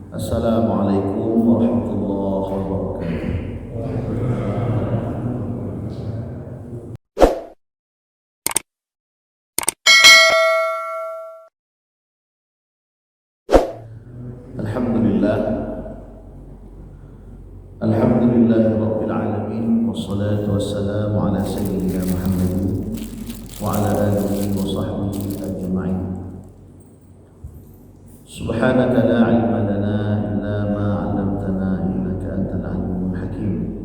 Assalamualaikum warahmatullahi wabarakatuh. Alhamdulillah, Rabbil alamin, wassalatu wassalamu ala sayyidina Muhammadin wa ala alihi wa sahbihi ajma'in. Subhanaka la ilma lana illa ma 'allamtana innaka antal alimul hakim.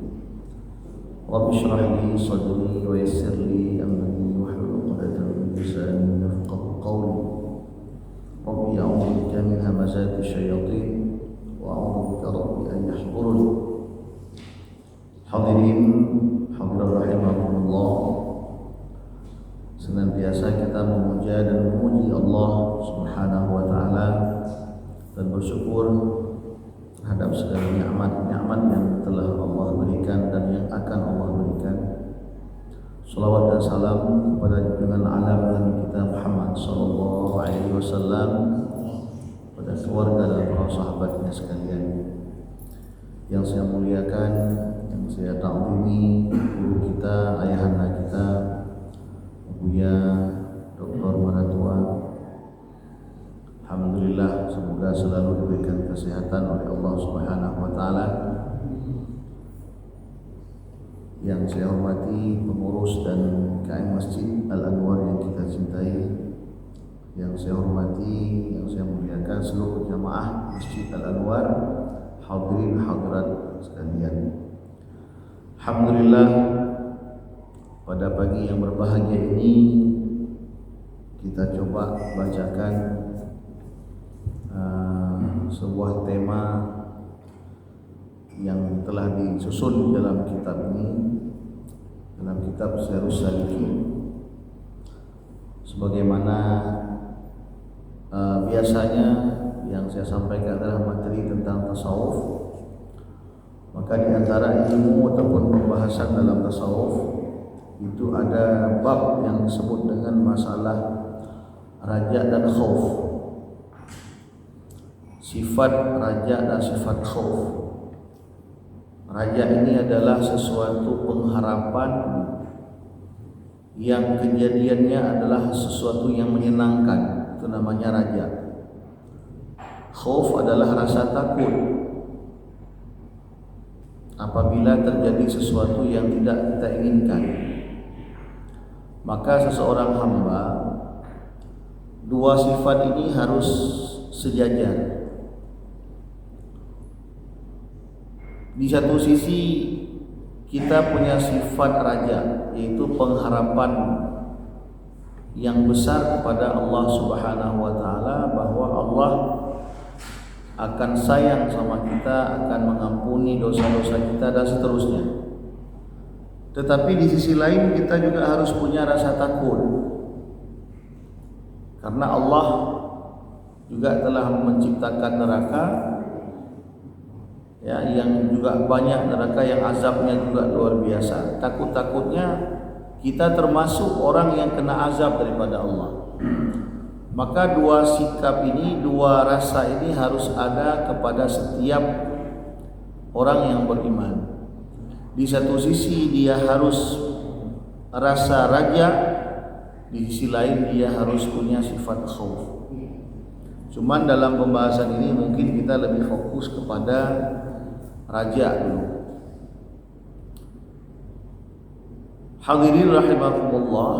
Rabbi shrah li sadri wa yassir li amri wahlul 'uqdatam min lisani yafqahu qawli. Rabbi a'udzu bika min hamazati syayatin wa a'udzu bika rabbi an yahdurun. Hadirin hadirat rahimakumullah, senantiasa kita memuja dan memuji Allah Subhanahu wa taala dan bersyukur terhadap segala nikmat-nikmat yang telah Allah berikan dan yang akan Allah berikan. Salawat dan salam kepada junjungan alam Nabi kita Muhammad sallallahu alaihi wasallam, pada keluarga dan para sahabatnya sekalian. Yang saya muliakan, yang saya ta'zimi, guru kita, ayahanda kita, Buya Dr. Manatua. Alhamdulillah, semoga selalu diberikan kesehatan oleh Allah Subhanahu wa taala. Yang saya hormati pengurus dan KM Masjid Al-Anwar yang kita cintai. Yang saya hormati, yang saya muliakan seluruh jamaah Masjid Al-Anwar, hadirin hadirat sekalian. Alhamdulillah, pada pagi yang berbahagia ini kita coba bacakan sebuah tema yang telah disusun dalam kitab ini, dalam kitab Syairus Salikin. Sebagaimana biasanya yang saya sampaikan adalah materi tentang tasawuf, maka di antara ilmu ataupun pembahasan dalam tasawuf itu ada bab yang disebut dengan masalah raja dan khauf. Sifat raja dan sifat khauf. Raja ini adalah sesuatu pengharapan yang kejadiannya adalah sesuatu yang menyenangkan, itu namanya raja. Khauf adalah rasa takut apabila terjadi sesuatu yang tidak kita inginkan. Maka seseorang hamba, dua sifat ini harus sejajar. Di satu sisi kita punya sifat raja, yaitu pengharapan yang besar kepada Allah Subhanahu wa taala, bahwa Allah akan sayang sama kita, akan mengampuni dosa-dosa kita dan seterusnya. Tetapi di sisi lain kita juga harus punya rasa takut, karena Allah juga telah menciptakan neraka, ya, yang juga banyak neraka yang azabnya juga luar biasa. Takut-takutnya kita termasuk orang yang kena azab daripada Allah. Maka dua sikap ini, dua rasa ini harus ada kepada setiap orang yang beriman. Di satu sisi dia harus rasa raja, di sisi lain dia harus punya sifat khauf. Cuman dalam pembahasan ini mungkin kita lebih fokus kepada raja dulu. Hadirin rahimakumullah,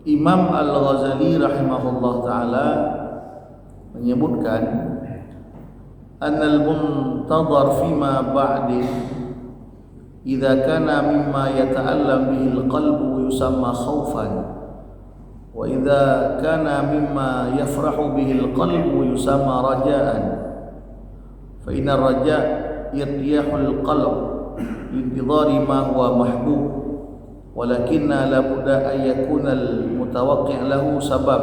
Imam Al-Ghazali rahimahullah ta'ala menyebutkan annal muntadhar fima ba'di idza kana mimma yata'allam bihi al-qalbu yusamma khaufan, wa idza kana mimma yafrahu bihi al-qalbu yusamma raja'an. Fa inna raja' irdiyahul qalb intidhari ma huwa mahbub, walakinna la budda an yakuna al-mutawaqi' lahu sabab.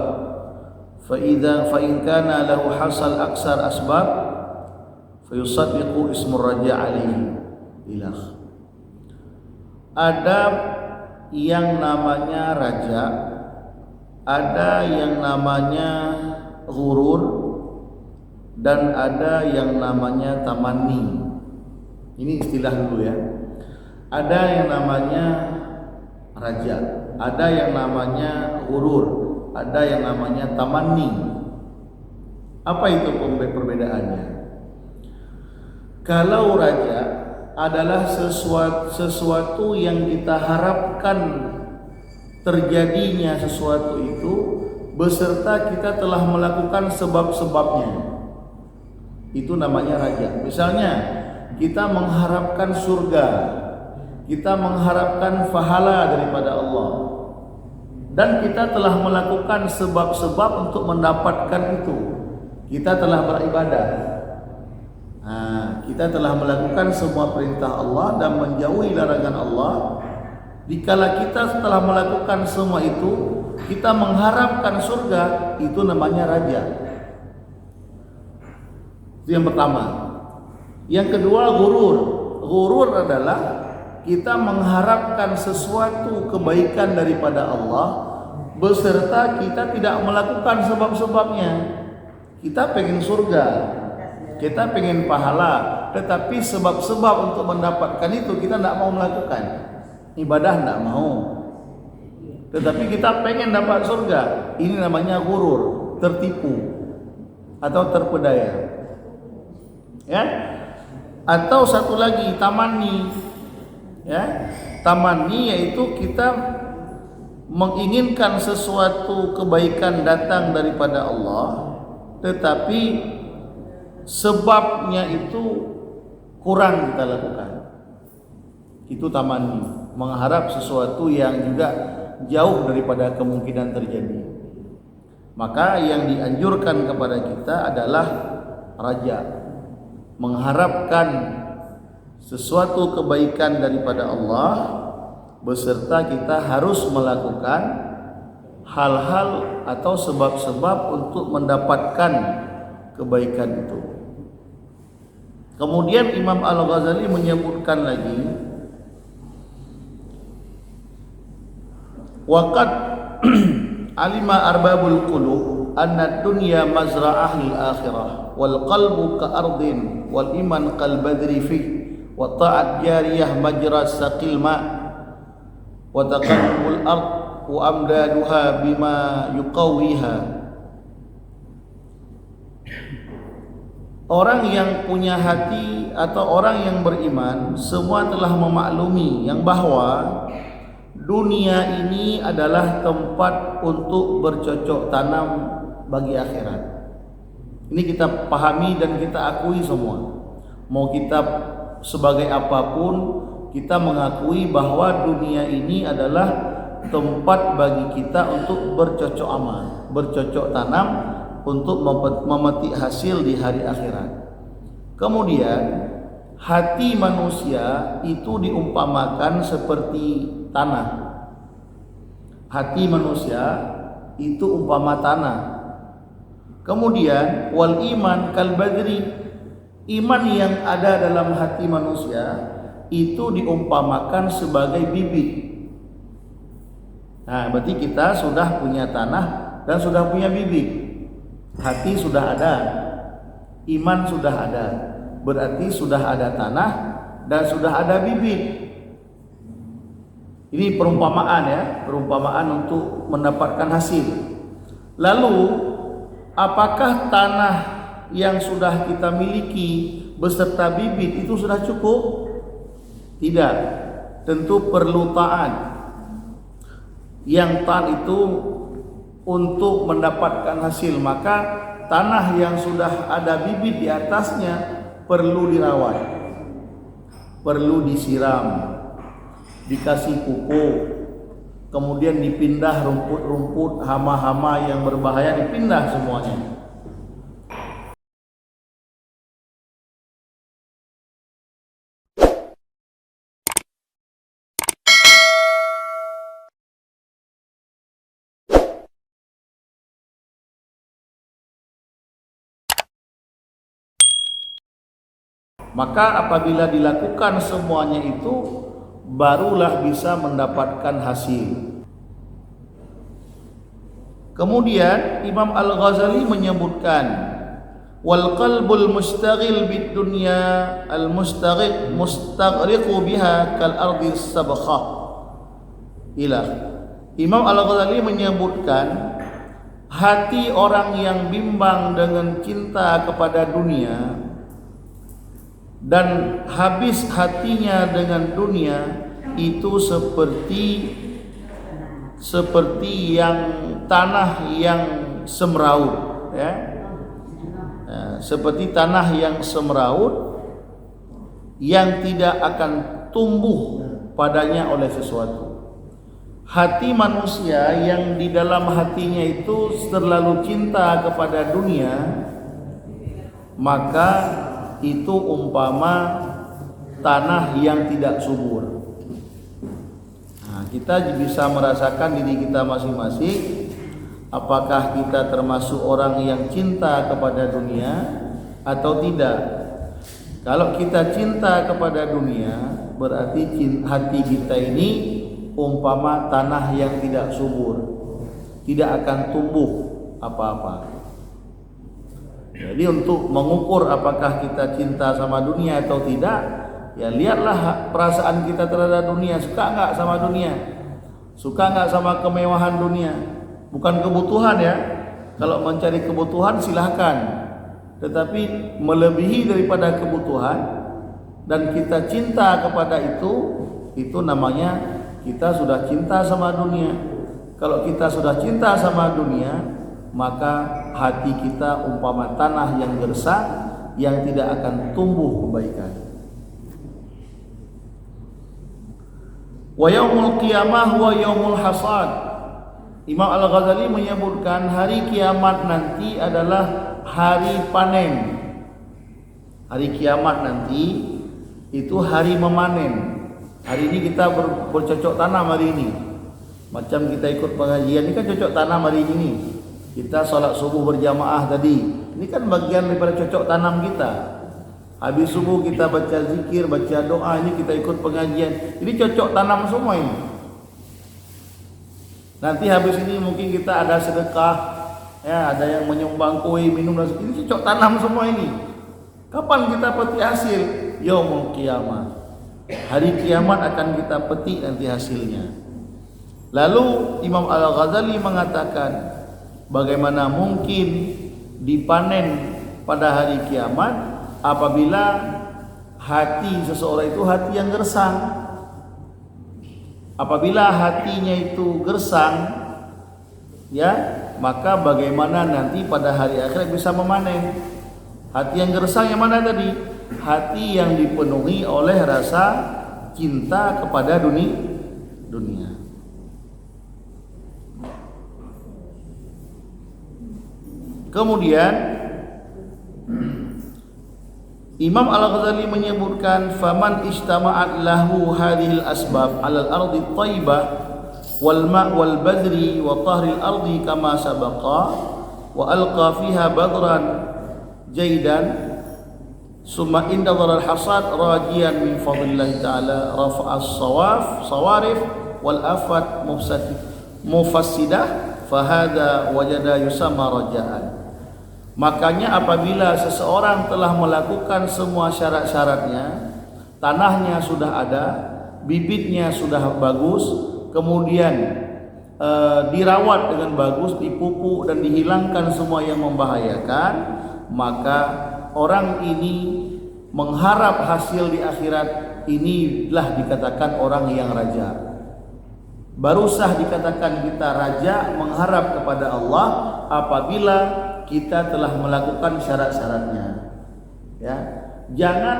Fa in kana lahu hasal aksar asbab fa yusaddiqu ismur raja' alaihi. Ilah. Ada yang namanya raja, ada yang namanya ghurur dan ada yang namanya tamanni. Ini istilah dulu ya. Ada yang namanya raja, ada yang namanya ghurur, ada yang namanya tamanni. Apa itu perbedaannya? Kalau raja adalah sesuatu yang kita harapkan terjadinya sesuatu itu beserta kita telah melakukan sebab-sebabnya. Itu namanya raja. Misalnya kita mengharapkan surga, kita mengharapkan pahala daripada Allah, dan kita telah melakukan sebab-sebab untuk mendapatkan itu. Kita telah beribadah, kita telah melakukan semua perintah Allah dan menjauhi larangan Allah. Dikala kita setelah melakukan semua itu, kita mengharapkan surga, itu namanya raja. Itu yang pertama. Yang kedua, ghurur. Ghurur adalah kita mengharapkan sesuatu kebaikan daripada Allah beserta kita tidak melakukan sebab-sebabnya. Kita pengen surga, kita pengen pahala, tetapi sebab-sebab untuk mendapatkan itu kita tidak mau melakukan. Ibadah tidak mau, tetapi kita pengen dapat surga. Ini namanya ghurur, tertipu atau terpedaya, ya. Atau satu lagi, tamanni, ya. Tamanni yaitu kita menginginkan sesuatu kebaikan datang daripada Allah, tetapi sebabnya itu kurang kita lakukan. Itu tamanni, mengharap sesuatu yang juga jauh daripada kemungkinan terjadi. Maka yang dianjurkan kepada kita adalah raja, mengharapkan sesuatu kebaikan daripada Allah beserta kita harus melakukan hal-hal atau sebab-sebab untuk mendapatkan kebaikan itu. Kemudian Imam Al-Ghazali menyebutkan lagi, waqad alima arbabul qulub anna dunya mazra'ahil akhirah wal qalbu ka ardin wal iman kal badri fi wa ta'at jariyah majra saqil ma wa taqallubul ard wa amdaduha bima yuqawiha. Orang yang punya hati atau orang yang beriman semua telah memaklumi yang bahwa dunia ini adalah tempat untuk bercocok tanam bagi akhirat. Ini kita pahami dan kita akui semua. Mau kita sebagai apapun, kita mengakui bahwa dunia ini adalah tempat bagi kita untuk bercocok amal, bercocok tanam untuk memetik hasil di hari akhirat. Kemudian hati manusia itu diumpamakan seperti tanah. Hati manusia itu umpama tanah. Kemudian wal iman kal badri, iman yang ada dalam hati manusia itu diumpamakan sebagai bibit. Nah, berarti kita sudah punya tanah dan sudah punya bibit. Hati sudah ada, iman sudah ada, berarti sudah ada tanah dan sudah ada bibit. Ini perumpamaan ya, perumpamaan untuk mendapatkan hasil. Lalu, apakah tanah yang sudah kita miliki beserta bibit itu sudah cukup? Tidak, tentu perlu taat. Yang taat itu untuk mendapatkan hasil, maka tanah yang sudah ada bibit di atasnya perlu dirawat, perlu disiram, dikasih pupuk, kemudian dipindah rumput-rumput, hama-hama yang berbahaya dipindah semuanya. Maka apabila dilakukan semuanya itu, barulah bisa mendapatkan hasil. Kemudian Imam Al-Ghazali menyebutkan wal qalbul mustaghil bid dunya al mustaghriqu biha kal ardi sabakhah. Imam Al-Ghazali menyebutkan hati orang yang bimbang dengan cinta kepada dunia dan habis hatinya dengan dunia itu seperti yang tanah yang semraut, ya. Seperti tanah yang semraut yang tidak akan tumbuh padanya oleh sesuatu. Hati manusia yang di dalam hatinya itu terlalu cinta kepada dunia, maka itu umpama tanah yang tidak subur. Nah, kita bisa merasakan diri kita masing-masing, apakah kita termasuk orang yang cinta kepada dunia atau tidak. Kalau kita cinta kepada dunia, berarti hati kita ini umpama tanah yang tidak subur, tidak akan tumbuh apa-apa. Jadi untuk mengukur apakah kita cinta sama dunia atau tidak, ya lihatlah perasaan kita terhadap dunia. Suka enggak sama dunia? Suka enggak sama kemewahan dunia? Bukan kebutuhan, ya. Kalau mencari kebutuhan silahkan, tetapi melebihi daripada kebutuhan dan kita cinta kepada itu namanya kita sudah cinta sama dunia. Kalau kita sudah cinta sama dunia, maka hati kita umpama tanah yang gersang yang tidak akan tumbuh kebaikan. Wa yaumul qiyamah wa yaumul hasad. Imam Al-Ghazali menyebutkan hari kiamat nanti adalah hari panen. Hari kiamat nanti itu hari memanen. Hari ini kita bercocok tanam hari ini. Macam kita ikut pengajian ini kan cocok tanam hari ini. Kita sholat subuh berjamaah tadi. Ini kan bagian daripada cocok tanam kita. Habis subuh kita baca zikir, baca doa, ini kita ikut pengajian. Ini cocok tanam semua ini. Nanti habis ini mungkin kita ada sedekah, ya, ada yang menyumbang kue, minum dan sebagainya. Ini cocok tanam semua ini. Kapan kita petik hasil? Yaumul qiyamah. Hari kiamat akan kita petik nanti hasilnya. Lalu Imam Al-Ghazali mengatakan, bagaimana mungkin dipanen pada hari kiamat apabila hati seseorang itu hati yang gersang. Apabila hatinya itu gersang, ya, maka bagaimana nanti pada hari akhirat bisa memanen? Hati yang gersang yang mana tadi? Hati yang dipenuhi oleh rasa cinta kepada dunia. Kemudian Imam Al-Ghazali menyebutkan faman ijtama'at lahu hadhil asbab 'alal ardi thayyibah wal ma' wal badri wa tahril ardi kama sabaqa wa alqa fiha badran jaydan summa inda dharal hasad rajiyan min fadlillahi ta'ala rafa'as sawarif wal afat mufassidah fahada wajada yusamma raja'an. Makanya apabila seseorang telah melakukan semua syarat-syaratnya, tanahnya sudah ada, bibitnya sudah bagus, kemudian dirawat dengan bagus, dipupuk dan dihilangkan semua yang membahayakan, maka orang ini mengharap hasil di akhirat. Inilah dikatakan orang yang raja. Baru sah dikatakan kita raja mengharap kepada Allah apabila kita telah melakukan syarat-syaratnya. Ya, jangan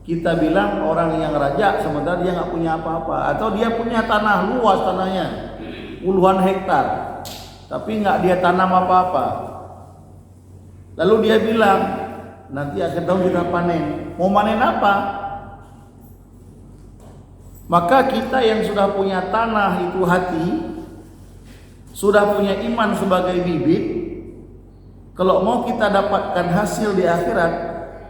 kita bilang orang yang raja sementara dia nggak punya apa-apa, atau dia punya tanah luas, tanahnya puluhan hektar, tapi nggak dia tanam apa-apa. Lalu dia bilang nanti akhir tahun kita panen. Mau panen apa? Maka kita yang sudah punya tanah itu hati, sudah punya iman sebagai bibit, kalau mau kita dapatkan hasil di akhirat,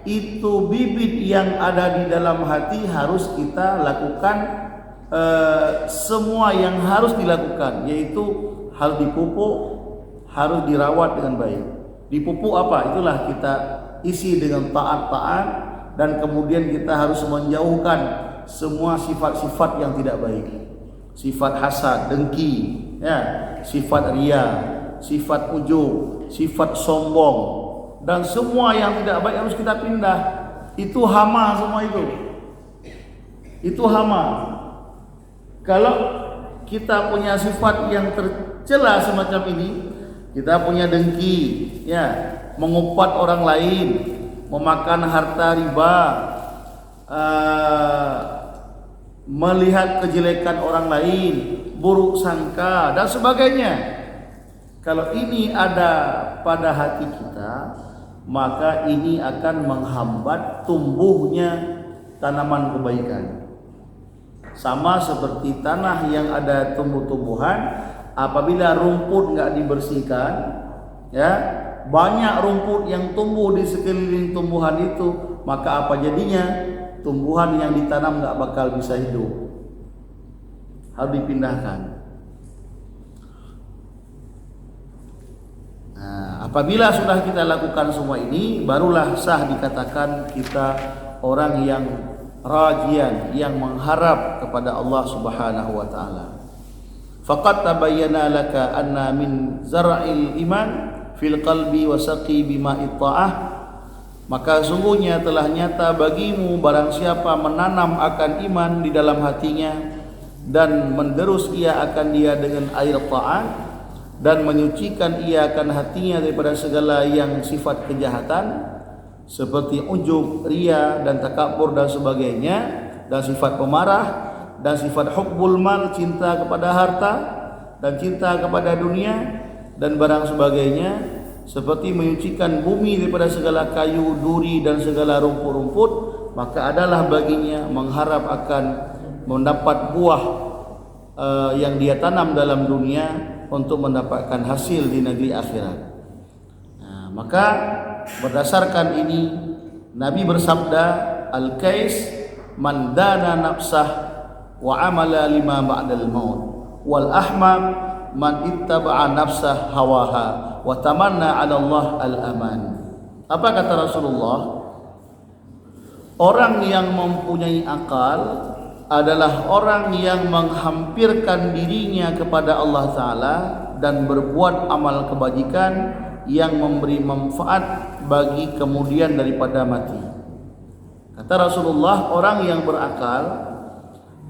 itu bibit yang ada di dalam hati harus kita lakukan semua yang harus dilakukan, yaitu harus dipupuk, harus dirawat dengan baik. Dipupuk apa? Itulah kita isi dengan taat-taat, dan kemudian kita harus menjauhkan semua sifat-sifat yang tidak baik. Sifat hasad, dengki, ya, sifat ria, sifat ujub, sifat sombong, dan semua yang tidak baik harus kita pindah. Itu hama semua itu. Itu hama. Kalau kita punya sifat yang tercela semacam ini, kita punya dengki, ya, mengupat orang lain, memakan harta riba, melihat kejelekan orang lain, buruk sangka dan sebagainya. Kalau ini ada pada hati kita, maka ini akan menghambat tumbuhnya tanaman kebaikan. Sama seperti tanah yang ada tumbuh-tumbuhan, apabila rumput nggak dibersihkan, ya, banyak rumput yang tumbuh di sekeliling tumbuhan itu, maka apa jadinya? Tumbuhan yang ditanam nggak bakal bisa hidup, harus dipindahkan. Nah, apabila sudah kita lakukan semua ini, barulah sah dikatakan kita orang yang rajian, yang mengharap kepada Allah Subhanahu wa taala. Faqad tabayyana laka anna min zar'il iman fil qalbi wa saqi bima'it ta'ah. Maka sungguhnya telah nyata bagimu barang siapa menanam akan iman di dalam hatinya dan menderus ia akan dia dengan air ta'at, dan menyucikan ia akan hatinya daripada segala yang sifat kejahatan seperti ujub, ria dan takabur dan sebagainya, dan sifat pemarah, dan sifat hubbul mal, cinta kepada harta dan cinta kepada dunia dan barang sebagainya, seperti menyucikan bumi daripada segala kayu, duri dan segala rumput-rumput, maka adalah baginya mengharap akan mendapat buah yang dia tanam dalam dunia untuk mendapatkan hasil di negeri akhirat. Nah, maka berdasarkan ini Nabi bersabda, al-kais man dana nafsah wa amala lima ba'dal maut, wal ahmam man ittaba'a nafsah hawaha wa tamanna 'ala Allah al-aman. Apa kata Rasulullah? Orang yang mempunyai akal adalah orang yang menghampirkan dirinya kepada Allah Ta'ala dan berbuat amal kebajikan yang memberi manfaat bagi kemudian daripada mati. Kata Rasulullah, orang yang berakal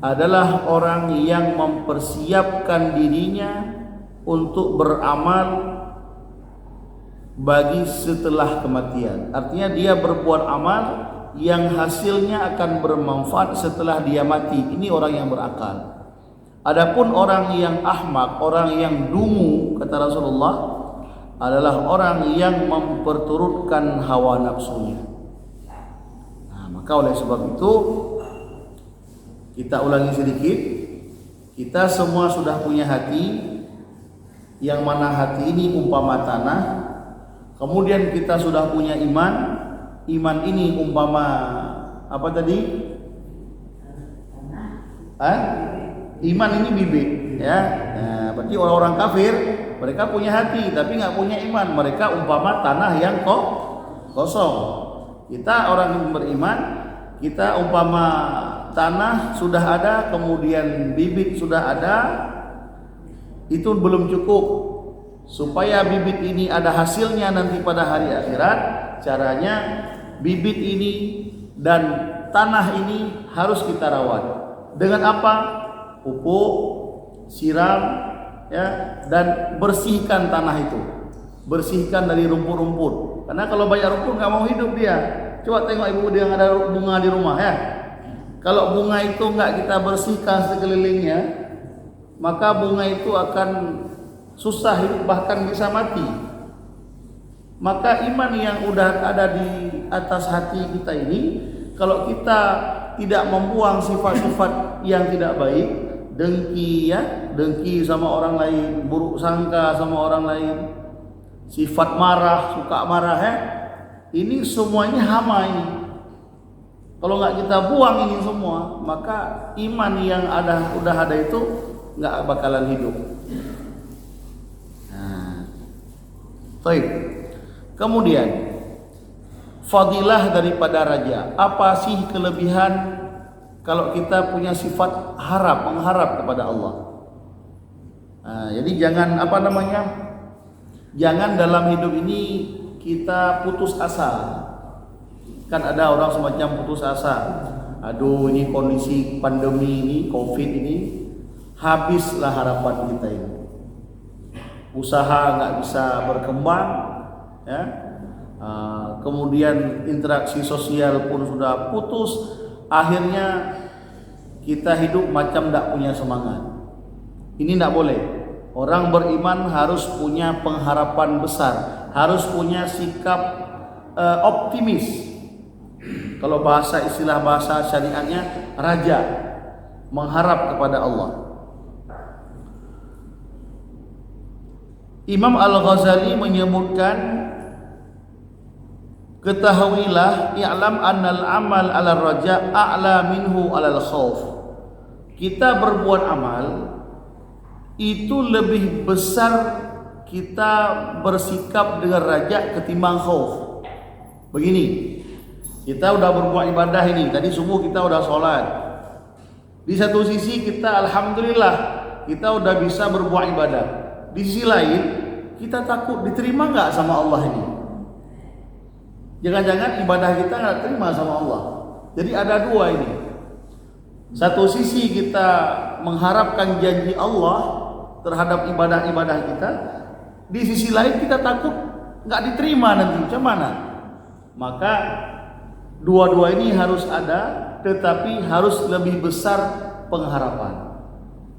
adalah orang yang mempersiapkan dirinya untuk beramal bagi setelah kematian. Artinya dia berbuat amal yang hasilnya akan bermanfaat setelah dia mati. Ini orang yang berakal. Adapun orang yang ahmak, orang yang dungu, kata Rasulullah, adalah orang yang memperturutkan hawa nafsunya. Nah, maka oleh sebab itu kita ulangi sedikit. Kita semua sudah punya hati, yang mana hati ini umpama tanah. Kemudian kita sudah punya iman. Iman ini umpama apa tadi? Iman ini bibit, ya. Nah, berarti orang-orang kafir mereka punya hati tapi nggak punya iman. Mereka umpama tanah yang kosong. Kita orang yang beriman, kita umpama tanah sudah ada, kemudian bibit sudah ada. Itu belum cukup. Supaya bibit ini ada hasilnya nanti pada hari akhirat, caranya bibit ini dan tanah ini harus kita rawat. Dengan apa? Pupuk, siram, ya, dan bersihkan tanah itu. Bersihkan dari rumput-rumput. Karena kalau banyak rumput nggak mau hidup dia. Coba tengok ibu dia yang ada bunga di rumah, ya. Kalau bunga itu nggak kita bersihkan sekelilingnya, maka bunga itu akan susah hidup, bahkan bisa mati. Maka iman yang udah ada di atas hati kita ini, kalau kita tidak membuang sifat-sifat yang tidak baik, dengki, ya, dengki sama orang lain, buruk sangka sama orang lain, sifat marah, suka marah, ya, ini semuanya hama ini. Kalau nggak kita buang ini semua, maka iman yang udah ada itu nggak bakalan hidup. Nah, baik. Kemudian fadilah daripada raja. Apa sih kelebihan kalau kita punya sifat mengharap kepada Allah? Nah, jadi jangan jangan dalam hidup ini kita putus asa. Kan ada orang semacam putus asa. Aduh, ini kondisi pandemi ini, Covid ini, habislah harapan kita ini. Usaha nggak bisa berkembang, ya. Kemudian interaksi sosial pun sudah putus. Akhirnya kita hidup macam tidak punya semangat. Ini tidak boleh. Orang beriman harus punya pengharapan besar, harus punya sikap optimis. Kalau istilah bahasa syariatnya raja, mengharap kepada Allah. Imam Al-Ghazali menyebutkan, ketahuilah i'lam annal amal ala raja a'la minhu alal khauf. Kita berbuat amal itu lebih besar kita bersikap dengan raja ketimbang khauf. Begini, kita udah berbuat ibadah ini, tadi subuh kita udah sholat. Di satu sisi kita alhamdulillah kita udah bisa berbuat ibadah. Di sisi lain kita takut diterima nggak sama Allah ini. Jangan-jangan ibadah kita nggak terima sama Allah. Jadi ada dua ini. Satu sisi kita mengharapkan janji Allah terhadap ibadah-ibadah kita. Di sisi lain kita takut nggak diterima nanti. Macam mana? Maka dua-dua ini harus ada, tetapi harus lebih besar pengharapan.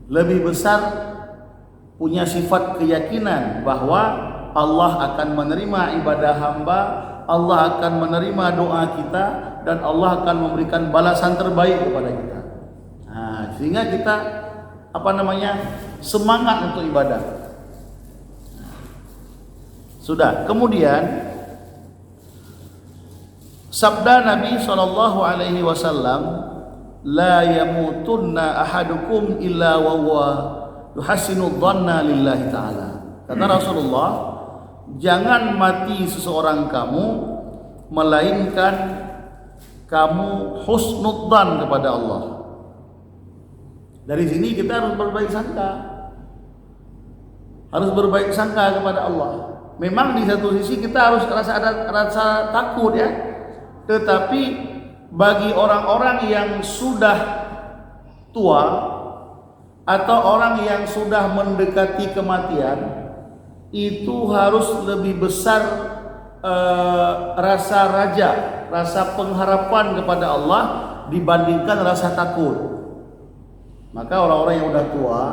Lebih besar punya sifat keyakinan bahwa Allah akan menerima ibadah hamba, Allah akan menerima doa kita, dan Allah akan memberikan balasan terbaik kepada kita. Nah, sehingga kita semangat untuk ibadah. Sudah. Kemudian sabda Nabi SAW, la yamutunna ahadukum illa wa huwa yuhassinu dhanna lillahi ta'ala. Kata Rasulullah, jangan mati seseorang kamu melainkan kamu husnudzan kepada Allah. Dari sini kita harus berbaik sangka. Harus berbaik sangka kepada Allah. Memang di satu sisi kita harus rasa takut, ya. Tetapi bagi orang-orang yang sudah tua atau orang yang sudah mendekati kematian, itu harus lebih besar rasa raja, rasa pengharapan kepada Allah dibandingkan rasa takut. Maka orang-orang yang udah tua,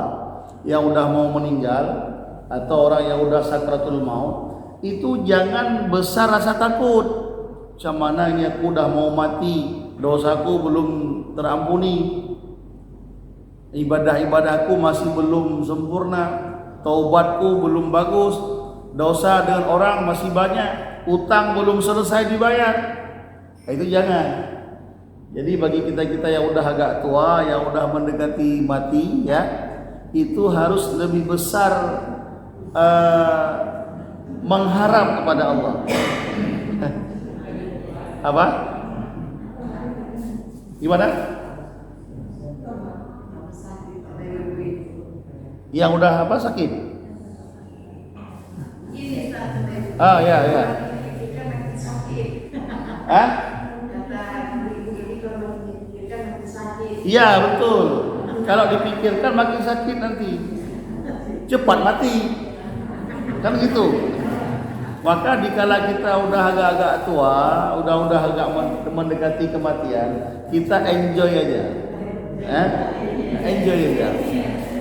yang udah mau meninggal, atau orang yang udah sakratul maut, itu jangan besar rasa takut. Macam mana ini aku udah mau mati, dosaku belum terampuni, ibadah-ibadahku masih belum sempurna, taubatku belum bagus, dosa dengan orang masih banyak, utang belum selesai dibayar. Itu jangan. Jadi bagi kita yang udah agak tua, yang udah mendekati mati, ya, itu harus lebih besar mengharap kepada Allah. Apa? Gimana? Yang udah sakit? Ya. Iya, betul. Kalau dipikirkan makin sakit nanti. Cepat mati. Kan gitu. Maka dikala kita udah agak-agak tua, udah agak mendekati kematian, kita enjoy aja. Enjoy aja.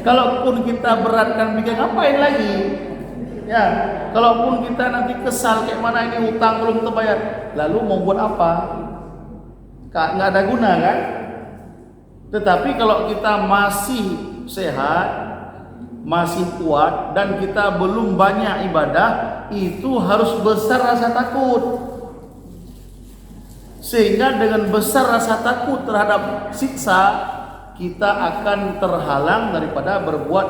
Kalaupun kita beratkan pikir, ngapain lagi? Ya, kalaupun kita nanti kesal kayak mana ini utang belum terbayar, lalu mau buat apa? Nggak ada guna, kan? Tetapi kalau kita masih sehat, masih kuat, dan kita belum banyak ibadah, itu harus besar rasa takut. Sehingga dengan besar rasa takut terhadap siksa, kita akan terhalang daripada berbuat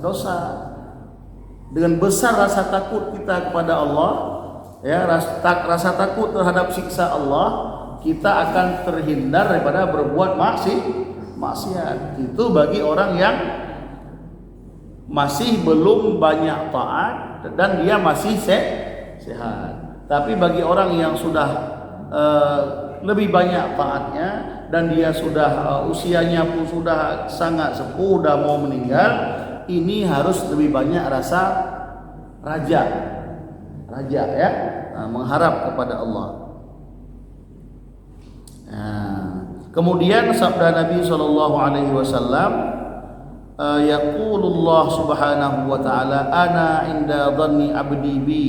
dosa. Dengan besar rasa takut kita kepada Allah, ya, rasa takut terhadap siksa Allah, kita akan terhindar daripada berbuat maksiat. Itu bagi orang yang masih belum banyak taat dan dia masih sehat. Tapi bagi orang yang sudah lebih banyak taatnya dan dia sudah usianya pun sudah sangat sepuh, sudah mau meninggal, ini harus lebih banyak rasa raja ya, mengharap kepada Allah. Kemudian sabda Nabi sallallahu alaihi wasallam, yaqulullah subhanahu wa ta'ala, ana inda dhanni abdi bi.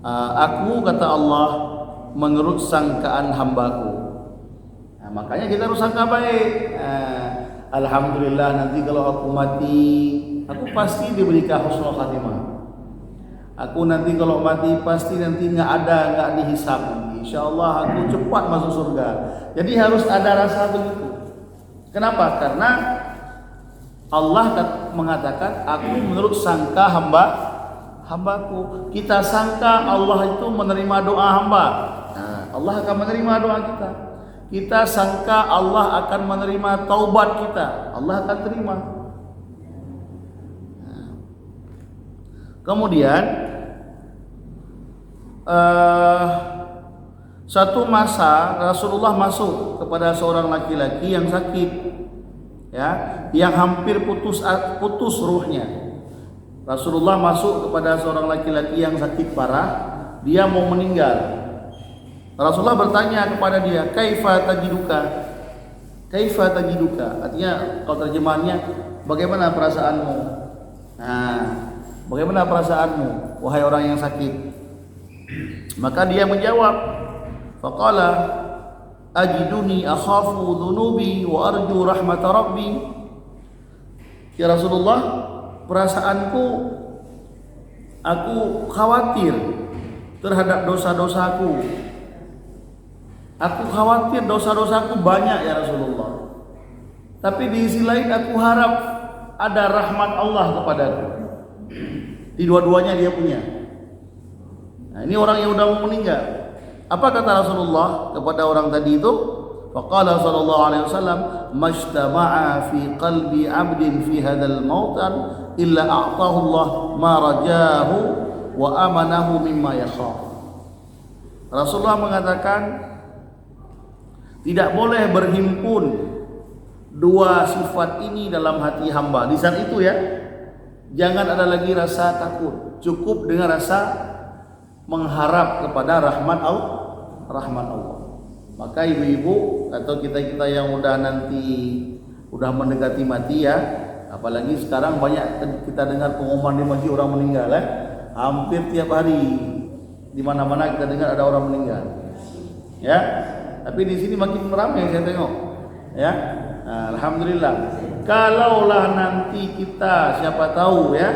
Aku, kata Allah, menurut sangkaan hambaku. Makanya kita harus sangka baik. Alhamdulillah, nanti kalau aku mati, aku pasti diberikan husnul khatimah. Aku nanti kalau mati pasti nanti nggak dihisab nanti. Insyaallah aku cepat masuk surga. Jadi harus ada rasa begitu. Kenapa? Karena Allah mengatakan, aku menurut sangka hambaku. Kita sangka Allah itu menerima doa hamba. Allah akan menerima doa kita. Kita sangka Allah akan menerima taubat kita. Allah akan terima. Kemudian satu masa Rasulullah masuk kepada seorang laki-laki yang sakit, ya, yang hampir putus ruhnya. Rasulullah masuk kepada seorang laki-laki yang sakit parah, dia mau meninggal. Rasulullah bertanya kepada dia, kaifa tajiduka? Kaifa tajiduka? Artinya kalau terjemahannya, bagaimana perasaanmu? Bagaimana perasaanmu wahai orang yang sakit? Maka dia menjawab, faqala ajiduni akhafu dhunubi wa arju rahmata rabbi. Ya Rasulullah, perasaanku, aku khawatir terhadap dosa-dosaku. Aku khawatir dosa-dosaku banyak ya Rasulullah. Tapi di sisi lain aku harap ada rahmat Allah kepadaku. Di dua-duanya dia punya. Nah, ini orang yang udah mau meninggal. Apa kata Rasulullah kepada orang tadi itu? Faqala sallallahu alaihi wasallam, "Majtama'a fi qalbi 'abdin fi hadzal mautan illa a'tahu Allah ma rajahu wa amanahu mimma yakhaf." Rasulullah mengatakan, tidak boleh berhimpun dua sifat ini dalam hati hamba. Di saat itu ya, jangan ada lagi rasa takut, cukup dengan rasa mengharap kepada rahmat Allah. Maka ibu-ibu atau kita yang udah mendekati mati ya, apalagi sekarang banyak kita dengar pengumuman di masjid orang meninggal ya. Hampir tiap hari di mana-mana kita dengar ada orang meninggal. Ya. Tapi di sini makin ramai saya tengok. Ya. Nah, alhamdulillah. Kalaulah nanti kita siapa tahu ya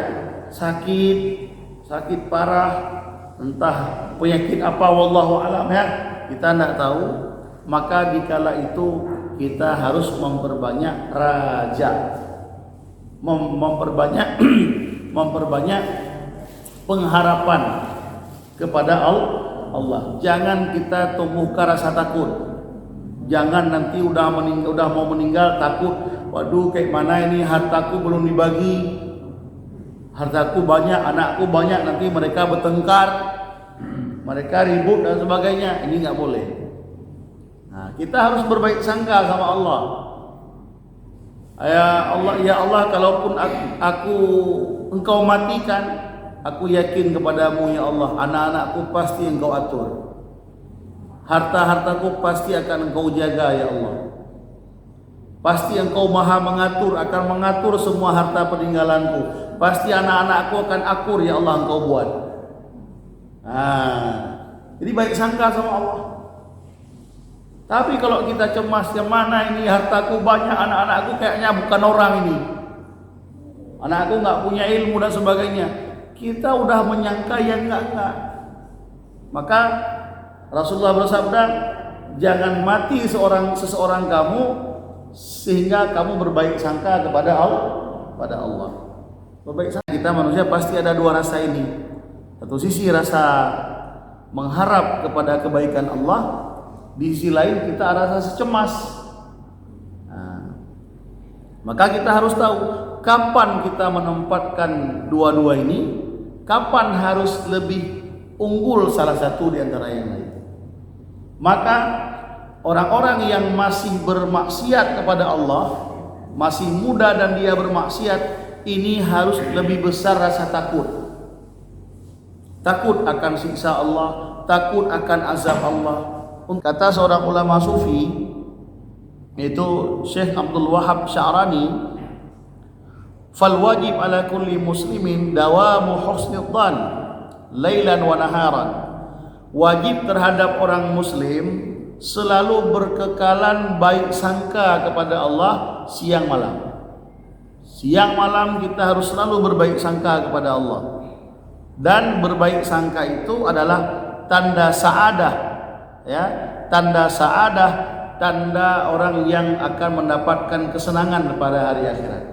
sakit parah, entah penyakit apa wallahu alam ya, kita tidak tahu, maka dikala itu kita harus memperbanyak raja, memperbanyak pengharapan kepada Allah. Jangan kita tumbuhkan rasa takut. Jangan nanti udah mau meninggal takut, waduh kayak mana ini, hartaku belum dibagi, hartaku banyak, anakku banyak, nanti mereka bertengkar, mereka ribut dan sebagainya. Ini nggak boleh. Nah, kita harus berbaik sangka sama Allah. Ya Allah, kalaupun engkau matikan, aku yakin kepadamu ya Allah, anak-anakku pasti engkau atur. Harta-hartaku pasti akan engkau jaga ya Allah. Pasti engkau maha mengatur, akan mengatur semua harta peninggalanku. Pasti anak-anakku akan akur ya Allah, engkau buat. Jadi baik sangka sama Allah. Tapi kalau kita cemas, yang mana ini hartaku banyak, anak-anakku kayaknya bukan orang ini, anakku nggak punya ilmu dan sebagainya, kita udah menyangka yang enggak. Maka Rasulullah bersabda, jangan mati seseorang kamu sehingga kamu berbaik sangka kepada Allah. Berbaik sangka, kita manusia pasti ada dua rasa ini. Satu sisi rasa mengharap kepada kebaikan Allah, di sisi lain kita rasa cemas. Maka kita harus tahu kapan kita menempatkan dua-dua ini, kapan harus lebih unggul salah satu di antara yang lain. Maka orang-orang yang masih bermaksiat kepada Allah, masih muda dan dia bermaksiat, ini harus lebih besar rasa takut. Takut akan siksa Allah, takut akan azab Allah. Kata seorang ulama sufi, yaitu Syekh Abdul Wahab Sya'rani, fal wajib ala kulli muslimin dawamu husnidh dhan lailan wa naharan. Wajib terhadap orang muslim selalu berkekalan baik sangka kepada Allah siang malam. Siang malam kita harus selalu berbaik sangka kepada Allah. Dan berbaik sangka itu adalah tanda sa'adah, ya, tanda sa'adah, tanda orang yang akan mendapatkan kesenangan pada hari akhirat.